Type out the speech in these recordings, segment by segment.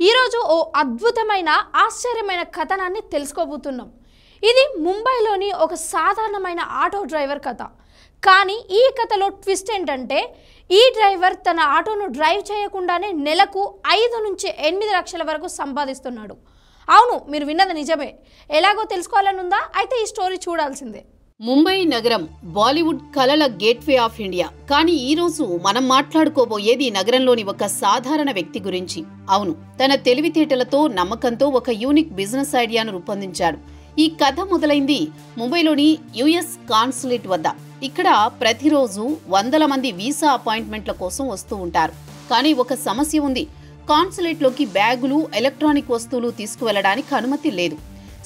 ఈరోజు ఓ అద్భుతమైన ఆశ్చర్యమైన కథనాన్ని తెలుసుకోబోతున్నాం. ఇది ముంబైలోని ఒక సాధారణమైన ఆటో డ్రైవర్ కథ. కానీ ఈ కథలో ట్విస్ట్ ఏంటంటే ఈ డ్రైవర్ తన ఆటోను డ్రైవ్ చేయకుండానే నెలకు 5 నుంచి 8 లక్షల వరకు సంపాదిస్తున్నాడు. అవును, మీరు విన్నది నిజమే. ఎలాగో తెలుసుకోవాలనుందా? అయితే ఈ స్టోరీ చూడాల్సిందే. ముంబై నగరం బాలీవుడ్ కలల గేట్వే ఆఫ్ ఇండియా. కానీ ఈ రోజు మనం మాట్లాడుకోబోయేది నగరంలోని ఒక సాధారణ వ్యక్తి గురించి. అవును, తన తెలివితేటలతో నమ్మకంతో ఒక యూనిక్ బిజినెస్ ఐడియాను రూపొందించాడు. ఈ కథ మొదలైంది ముంబైలోని యుఎస్ కాన్సులేట్ వద్ద. ఇక్కడ ప్రతిరోజు వందల మంది వీసా అపాయింట్మెంట్ల కోసం వస్తూ ఉంటారు. కానీ ఒక సమస్య ఉంది. కాన్సులేట్లోకి బ్యాగులు, ఎలక్ట్రానిక్ వస్తువులు తీసుకువెళ్లడానికి అనుమతి లేదు.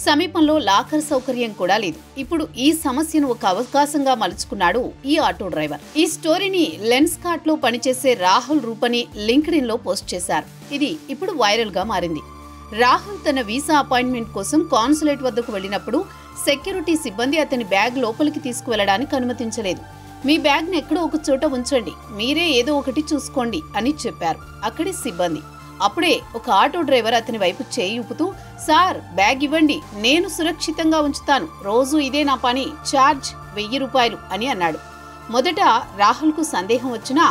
సమీపంలో లాకర్ సౌకర్యం కూడా లేదు. ఇప్పుడు ఈ సమస్యను ఒక అవకాశంగా మలుచుకున్నాడు ఈ ఆటో డ్రైవర్. ఈ స్టోరీని లెన్స్కార్ట్ లో పనిచేసే రాహుల్ రూపని లింక్డ్ఇన్ లో పోస్ట్ చేశారు. ఇది ఇప్పుడు వైరల్ గా మారింది. రాహుల్ తన వీసా అపాయింట్మెంట్ కోసం కాన్సులేట్ వద్దకు వెళ్లినప్పుడు సెక్యూరిటీ సిబ్బంది అతని బ్యాగ్ లోపలికి తీసుకువెళ్లడానికి అనుమతించలేదు. మీ బ్యాగ్ ని ఎక్కడో ఒక చోట ఉంచండి, మీరే ఏదో ఒకటి చూసుకోండి అని చెప్పారు అక్కడి సిబ్బంది. అప్పుడే ఒక ఆటో డ్రైవర్ అతని వైపు చేయి ఊపుతూ, సార్ బ్యాగ్ ఇవ్వండి, నేను సురక్షితంగా ఉంచుతాను, రోజు ఇదే నా పని, ఛార్జ్ 1000 రూపాయలు అని అన్నాడు. మొదట రాహుల్ కు సందేహం వచ్చినా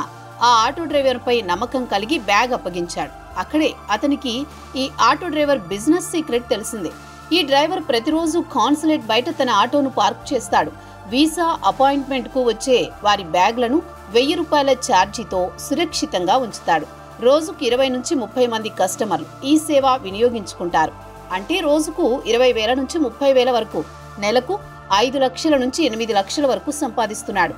ఆ ఆటో డ్రైవర్ పై నమ్మకం కలిగి బ్యాగ్ అప్పగించాడు. అక్కడే అతనికి ఈ ఆటో డ్రైవర్ బిజినెస్ సీక్రెట్ తెలిసిందే. ఈ డ్రైవర్ ప్రతిరోజు కాన్సులేట్ బయట తన ఆటోను పార్క్ చేస్తాడు. వీసా అపాయింట్మెంట్ కు వచ్చే వారి బ్యాగ్లను 1000 రూపాయల ఛార్జీతో సురక్షితంగా ఉంచుతాడు. రోజుకు 20 నుంచి 30 మంది కస్టమర్లు ఈ సేవ వినియోగించుకుంటారు. అంటే రోజుకు 20,000 నుంచి 30,000 వరకు, నెలకు 5 లక్షల నుంచి 8 లక్షల వరకు సంపాదిస్తున్నాడు.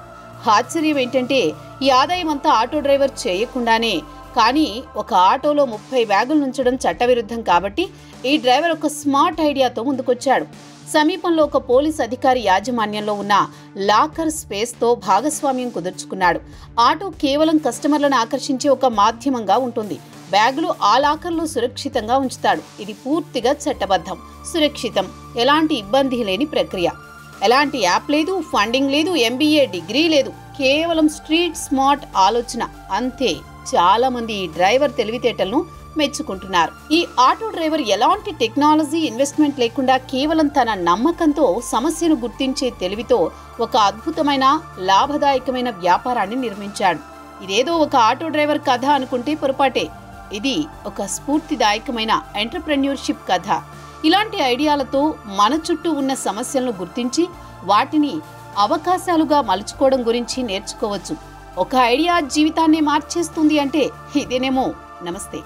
ఆశ్చర్యం ఏంటంటే ఈ ఆదాయం అంతా ఆటో డ్రైవర్ చేయకుండానే. కానీ ఒక ఆటోలో 30 బ్యాగులు ఉంచడం చట్టవిరుద్ధం కాబట్టి ఈ డ్రైవర్ ఒక స్మార్ట్ ఐడియాతో ముందుకొచ్చాడు. సమీపంలో ఒక పోలీస్ అధికారి యాజమాన్యంలో ఉన్న లాకర్ స్పేస్ తో భాగస్వామ్యం కుదుర్చుకున్నాడు. ఆటో కేవలం కస్టమర్లను ఆకర్షించే ఒక మాధ్యమంగా ఉంటుంది. బ్యాగులు ఆ లాకర్లో సురక్షితంగా ఉంచుతాడు. ఇది పూర్తిగా చట్టబద్ధం, సురక్షితం, ఎలాంటి ఇబ్బంది లేని ప్రక్రియ. ఎలాంటి యాప్ లేదు, ఫండింగ్ లేదు, MBA డిగ్రీ లేదు, కేవలం స్ట్రీట్ స్మార్ట్ ఆలోచన అంతే. చాలా మంది ఈ డ్రైవర్ తెలివితేటలను మెచ్చుకుంటున్నారు. ఈ ఆటో డ్రైవర్ ఎలాంటి టెక్నాలజీ ఇన్వెస్ట్మెంట్ లేకుండా కేవలం తన నమ్మకంతో, సమస్యను గుర్తించే తెలివితో ఒక అద్భుతమైన లాభదాయకమైన వ్యాపారాన్ని నిర్మించాడు. ఇదేదో ఒక ఆటో డ్రైవర్ కథ అనుకుంటే పొరపాటే. ఇది ఒక స్ఫూర్తిదాయకమైన ఎంటర్‌ప్రెన్యూర్‌షిప్ కథ. ఇలాంటి ఐడియాలతో మన చుట్టూ ఉన్న సమస్యలను గుర్తించి వాటిని అవకాశాలుగా మలుచుకోవడం గురించి నేర్చుకోవచ్చు. ఒక ఐడియా జీవితాన్ని మార్చేస్తుంది అంటే ఇదేనేమో. నమస్తే.